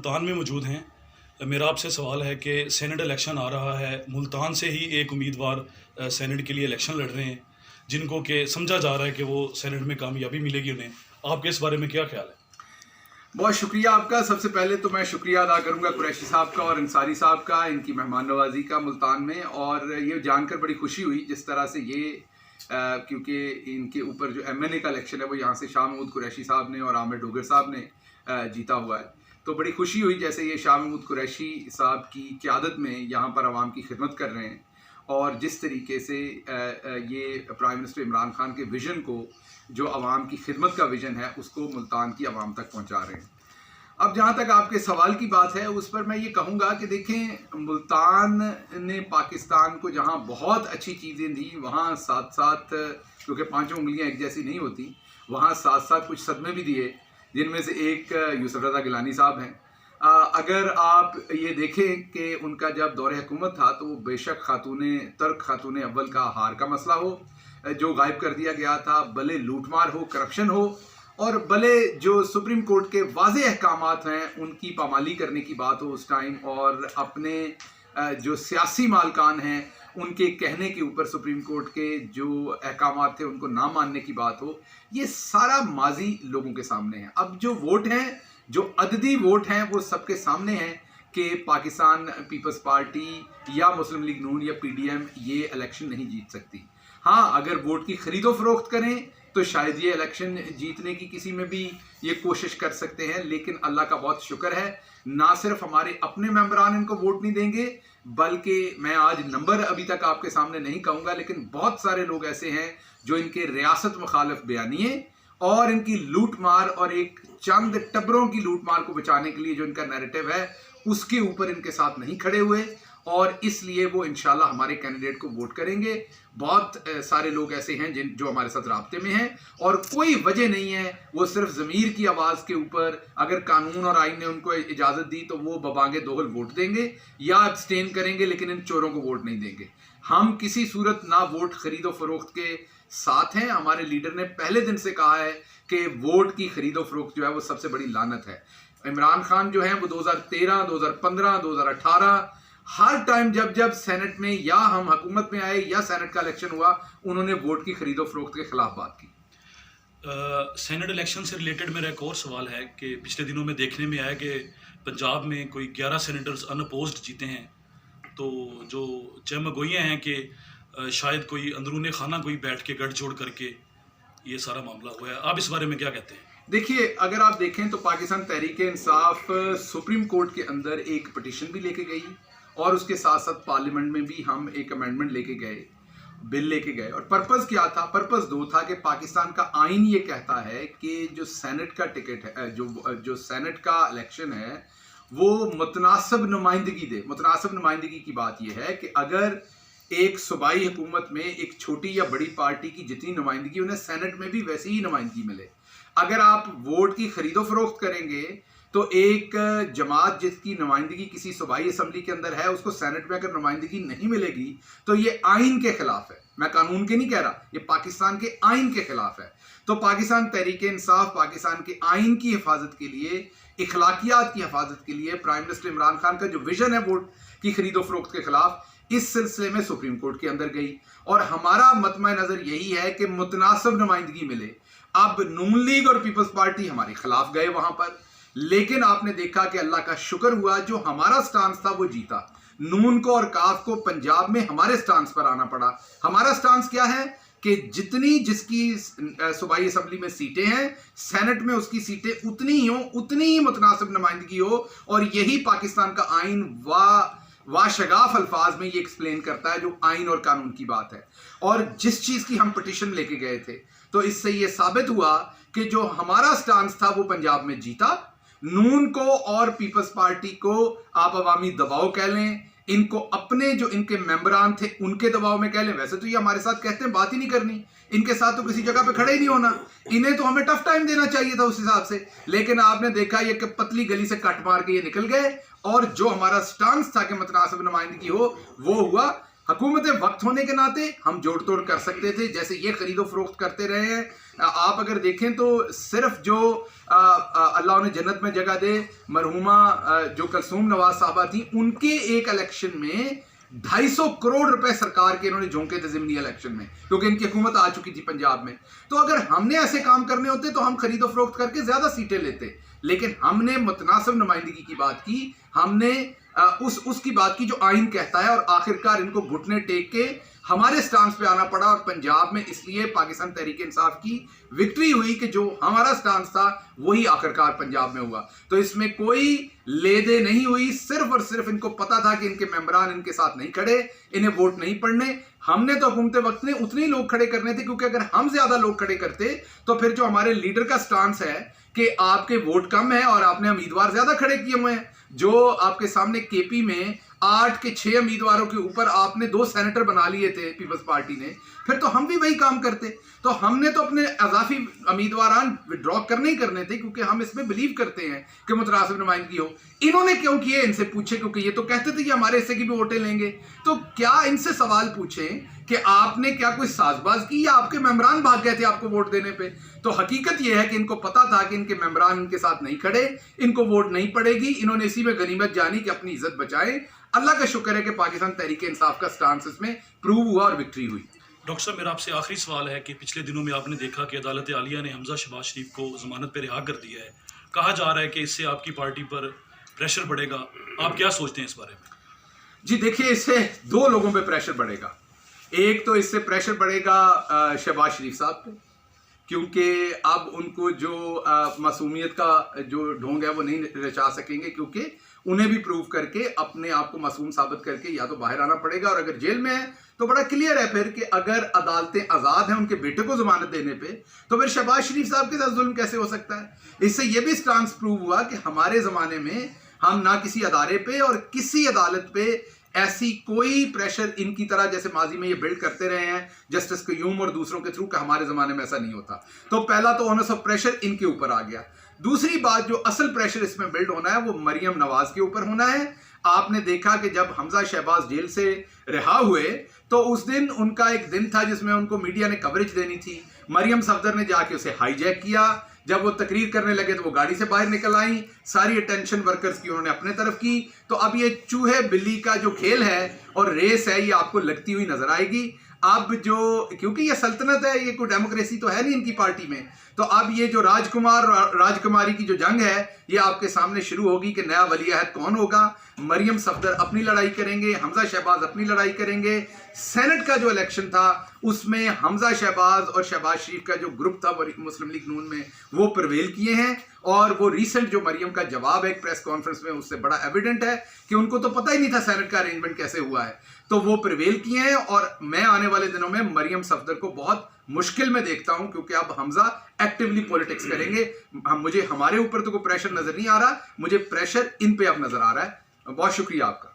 मुल्तान में मौजूद हैं। मेरा आपसे सवाल है कि सेनेट इलेक्शन आ रहा है, मुल्तान से ही एक उम्मीदवार सेनेट के लिए इलेक्शन लड़ रहे हैं, जिनको कि समझा जा रहा है कि वो सेनेट में कामयाबी मिलेगी उन्हें। आपके इस बारे में क्या ख्याल है? बहुत शुक्रिया आपका। सबसे पहले तो मैं शुक्रिया अदा करूंगा कुरैशी साहब का और अंसारी साहब का, इनकी मेहमान नवाजी का मुल्तान में। और ये जानकर बड़ी खुशी हुई जिस तरह से ये क्योंकि इनके ऊपर जो MNA का इलेक्शन है वो यहाँ से शाह महमूद कुरैशी साहब ने और आमिर डोगर साहब ने जीता हुआ है। तो बड़ी खुशी हुई जैसे ये शाह महमूद कुरैशी साहब की क़यादत में यहाँ पर आवाम की खिदमत कर रहे हैं और जिस तरीके से ये प्राइम मिनिस्टर इमरान खान के विज़न को, जो आवाम की खिदमत का विज़न है, उसको मुल्तान की आवाम तक पहुँचा रहे हैं। अब जहाँ तक आपके सवाल की बात है उस पर मैं ये कहूँगा कि देखें, मुल्तान ने पाकिस्तान को जहाँ बहुत अच्छी चीज़ें दी, वहाँ साथ साथ, क्योंकि पांचों उंगलियाँ एक जैसी नहीं होती, वहाँ साथ साथ कुछ सदमे भी दिए, जिनमें से एक यूसुफ रज़ा गिलानी साहब हैं। अगर आप ये देखें कि उनका जब दौरे हुकूमत था तो वो बेशक खातून अव्वल का हार का मसला हो जो गायब कर दिया गया था, भले लूटमार हो, करप्शन हो, और भले जो सुप्रीम कोर्ट के वाज़े अहकामात हैं उनकी पामाली करने की बात हो उस टाइम, और अपने जो सियासी मालकान हैं उनके कहने के ऊपर सुप्रीम कोर्ट के जो अहकामात थे उनको ना मानने की बात हो, ये सारा माजी लोगों के सामने है। अब जो वोट हैं, जो अददी वोट हैं, वो सबके सामने हैं कि पाकिस्तान पीपल्स पार्टी या मुस्लिम लीग नून या PDM ये इलेक्शन नहीं जीत सकती। हाँ, अगर वोट की खरीदो फरोख्त करें तो शायद ये इलेक्शन जीतने की किसी में भी ये कोशिश कर सकते हैं, लेकिन अल्लाह का बहुत शुक्र है, ना सिर्फ हमारे अपने मेंबरान इनको वोट नहीं देंगे, बल्कि मैं आज नंबर अभी तक आपके सामने नहीं कहूँगा, लेकिन बहुत सारे लोग ऐसे हैं जो इनके रियासत मुखालिफ बयानिए और इनकी लूट मार और एक चंद टब्बरों की लूट मार को बचाने के लिए जो इनका नैरेटिव है उसके ऊपर इनके साथ नहीं खड़े हुए, और इसलिए वो इंशाल्लाह हमारे कैंडिडेट को वोट करेंगे। बहुत सारे लोग ऐसे हैं जो हमारे साथ राब्ते में हैं और कोई वजह नहीं है, वो सिर्फ ज़मीर की आवाज़ के ऊपर, अगर कानून और आइन ने उनको इजाज़त दी तो वो बबांगे दोहल वोट देंगे या अब्सटेन करेंगे, लेकिन इन चोरों को वोट नहीं देंगे। हम किसी सूरत ना वोट खरीदो फरोख्त के साथ हैं। हमारे लीडर ने पहले दिन से कहा है कि वोट की खरीदो फरोख्त जो है वो सबसे बड़ी लानत है। इमरान खान जो है वो 2013, 2015, 2018 हर टाइम जब सेनेट में या हम हुकूमत में आए या सेनेट का इलेक्शन हुआ, उन्होंने वोट की खरीदो फरोख्त के खिलाफ बात की। सेनेट इलेक्शन से रिलेटेड मेरा एक और सवाल है कि पिछले दिनों में देखने में आया कि पंजाब में कोई 11 सेनेटर्स अनअपोज्ड जीते हैं, तो जो चहमगोइयाँ हैं कि शायद कोई अंदरूनी खाना कोई बैठ के गठजोड़ करके ये सारा मामला हुआ है। आप इस बारे में क्या कहते हैं? देखिए, अगर आप देखें तो पाकिस्तान तहरीक इंसाफ सुप्रीम कोर्ट के अंदर एक पिटीशन भी लेके गई और उसके साथ साथ पार्लियामेंट में भी हम एक अमेंडमेंट लेके गए, बिल लेके गए। और पर्पस क्या था? पर्पस दो था कि पाकिस्तान का आइन ये कहता है कि जो सेनेट का टिकट है, जो सेनेट का इलेक्शन है वो मुतनासिब नुमाइंदगी दे। मुतनासिब नुमाइंदगी की बात यह है कि अगर एक सूबाई हुकूमत में एक छोटी या बड़ी पार्टी की जितनी नुमाइंदगी, उन्हें सेनेट में भी वैसी ही नुमाइंदगी मिले। अगर आप वोट की खरीदो फरोख्त करेंगे तो एक जमात जिसकी नुमाइंदगी किसी सूबाई असम्बली के अंदर है, उसको सेनेट में अगर नुमाइंदगी नहीं मिलेगी तो ये आइन के खिलाफ है। मैं कानून के नहीं कह रहा, ये पाकिस्तान के आइन के खिलाफ है। तो पाकिस्तान तहरीक इंसाफ पाकिस्तान के आइन की हिफाजत के लिए, इखलाकियात की हिफाजत के लिए, प्राइम मिनिस्टर इमरान खान का जो विजन है वोट की खरीदो फरोख्त के खिलाफ, इस सिलसिले में सुप्रीम कोर्ट के अंदर गई। और हमारा मतमा नजर यही है कि मुतनासिब नुमाइंदगी मिले। अब नून लीग और पीपल्स पार्टी हमारे खिलाफ गए वहां पर, लेकिन आपने देखा कि अल्लाह का शुक्र हुआ, जो हमारा स्टांस था वो जीता। नून को और काफ को पंजाब में हमारे स्टांस पर आना पड़ा। हमारा स्टांस क्या है कि जिसकी सूबाई असम्बली में सीटें हैं, सेनेट में उसकी सीटें उतनी ही हो, उतनी ही मुतनासिब नुमाइंदगी हो। और यही पाकिस्तान का आइन वाशगाफ अल्फाज में ये एक्सप्लेन करता है, जो आइन और कानून की बात है। और जिस चीज की हम पिटीशन लेके गए थे, तो इससे ये साबित हुआ कि जो हमारा स्टांस था वो पंजाब में जीता। नून को और पीपल्स पार्टी को आप अवामी दबाव कह लें, इनको अपने जो इनके मेंबरान थे उनके दबाव में कह लें, वैसे तो ये हमारे साथ कहते हैं बात ही नहीं करनी, इनके साथ तो किसी जगह पे खड़े ही नहीं होना, इन्हें तो हमें टफ टाइम देना चाहिए था उस हिसाब से। लेकिन आपने देखा ये कि पतली गली से कट मार के ये निकल गए, और जो हमारा स्टांस था कि मुतनासिब नुमाइंदगी हो वो हुआ। हुकूमत वक्त होने के नाते हम जोड़ तोड़ कर सकते थे, जैसे ये खरीदो फरोख्त करते रहे हैं। आप अगर देखें तो सिर्फ जो अल्लाह उन्हें जन्नत में जगह दे, मरहुमा जो कलसूम नवाज साहबा थी, उनके एक इलेक्शन में 250 करोड़ रुपए सरकार के इन्होंने झोंके थे ज़िमनी इलेक्शन में, क्योंकि इनकी हुकूमत आ चुकी थी पंजाब में। तो अगर हमने ऐसे काम करने होते तो हम खरीदो फरोख्त करके ज्यादा सीटें लेते, लेकिन हमने मुतनासिब नुमाइंदगी की बात की, हमने उसकी बात की जो आइन कहता है, और आखिरकार इनको घुटने टेक के हमारे स्टांस पे आना पड़ा। और पंजाब में इसलिए पाकिस्तान तहरीक इंसाफ की विक्ट्री हुई कि जो हमारा स्टांस था वही आखिरकार पंजाब में हुआ। तो इसमें कोई ले दे नहीं हुई, सिर्फ और सिर्फ इनको पता था कि इनके मेंबरान इनके साथ नहीं खड़े, इन्हें वोट नहीं पड़ने। हमने तो हुकूमत वक्त ने उतने ही लोग खड़े करने थे, क्योंकि अगर हम ज्यादा लोग खड़े करते तो फिर जो हमारे लीडर का स्टांस है कि आपके वोट कम है और आपने उम्मीदवार ज्यादा खड़े किए हुए हैं, जो आपके सामने केपी में 8 के 6 उम्मीदवारों के ऊपर आपने 2 सेनेटर बना लिए थे पीपल्स पार्टी ने, फिर तो हम भी वही काम करते। तो हमने तो अपने अजाफी उम्मीदवार विड्रॉ करने ही करने थे, क्योंकि हम इसमें बिलीव करते हैं कि मुतनासिब नुमाइंदगी हो। इन्होंने क्यों किए, इनसे पूछे, क्योंकि ये तो कहते थे कि हमारे हिस्से की भी वोटें लेंगे। तो क्या इनसे सवाल पूछें कि आपने क्या कोई साजबाज की या आपके मेंबरान भाग गए थे आपको वोट देने पे? तो हकीकत यह है कि इनको पता था कि इनके मेंबरान इनके साथ नहीं खड़े, इनको वोट नहीं पड़ेगी। इन्होंने इसी में गनीमत जानी कि अपनी इज्जत बचाएं। अल्लाह का शुक्र है कि पाकिस्तान तहरीक इंसाफ का स्टांस इसमें प्रूव हुआ और विक्ट्री हुई। डॉक्टर साहब, मेरा आपसे आखिरी सवाल है कि पिछले दिनों में आपने देखा कि अदालत आलिया ने हमजा शहबाज शरीफ को जमानत पर रिहा कर दिया है। कहा जा रहा है कि इससे आपकी पार्टी पर प्रेशर बढ़ेगा, आप क्या सोचते हैं इस बारे में? जी देखिए, इससे 2 लोगों पे प्रेशर बढ़ेगा। एक तो इससे प्रेशर बढ़ेगा शहबाज शरीफ साहब पे, क्योंकि अब उनको जो मासूमियत का जो ढोंग है वो नहीं रचा सकेंगे, क्योंकि उन्हें भी प्रूव करके अपने आप को मासूम साबित करके या तो बाहर आना पड़ेगा, और अगर जेल में है तो बड़ा क्लियर है फिर कि अगर अदालतें आज़ाद हैं उनके बेटे को जमानत देने पे, तो फिर शहबाज शरीफ साहब के साथ जुल्म कैसे हो सकता है। इससे यह भी स्टांस प्रूव हुआ कि हमारे ज़माने में हम ना किसी अदारे पे और किसी अदालत पे ऐसी कोई प्रेशर इनकी तरह जैसे माजी में ये बिल्ड करते रहे हैं जस्टिस क्यूम और दूसरों के थ्रू, कि हमारे ज़माने में ऐसा नहीं होता। तो पहला तो ऑनर्स ऑफ प्रेशर इनके ऊपर आ गया। दूसरी बात, जो असल प्रेशर इसमें बिल्ड होना है वो मरियम नवाज के ऊपर होना है। आपने देखा कि जब हमजा शहबाज जेल से रिहा हुए तो उस दिन उनका एक दिन था जिसमें उनको मीडिया ने कवरेज देनी थी। मरियम सफदर ने जाके उसे हाईजैक किया। जब वो तकरीर करने लगे तो वो गाड़ी से बाहर निकल आई, सारी अटेंशन वर्कर्स की उन्होंने अपने तरफ की। तो अब ये चूहे बिल्ली का जो खेल है और रेस है, ये आपको लगती हुई नजर आएगी। अब जो, क्योंकि ये सल्तनत है, ये कोई डेमोक्रेसी तो है नहीं इनकी पार्टी में, तो अब ये जो राजकुमार राजकुमारी की जो जंग है ये आपके सामने शुरू होगी कि नया वली अहद कौन होगा। मरियम सफदर अपनी लड़ाई करेंगे, हमजा शहबाज अपनी लड़ाई करेंगे। सेनेट का जो इलेक्शन था उसमें हमजा शहबाज और शहबाज शरीफ का जो ग्रुप था मुस्लिम लीग नून में, वो प्रवेल किए हैं। और वो रिसेंट जो मरियम का जवाब है एक प्रेस कॉन्फ्रेंस में, उससे बड़ा एविडेंट है कि उनको तो पता ही नहीं था सेनेट का अरेंजमेंट कैसे हुआ है। तो वो प्रिवेल किए हैं, और मैं आने वाले दिनों में मरियम सफदर को बहुत मुश्किल में देखता हूं, क्योंकि अब हमजा एक्टिवली पॉलिटिक्स करेंगे। मुझे हमारे ऊपर तो कोई प्रेशर नजर नहीं आ रहा, मुझे प्रेशर इन पे अब नजर आ रहा है। बहुत शुक्रिया आपका।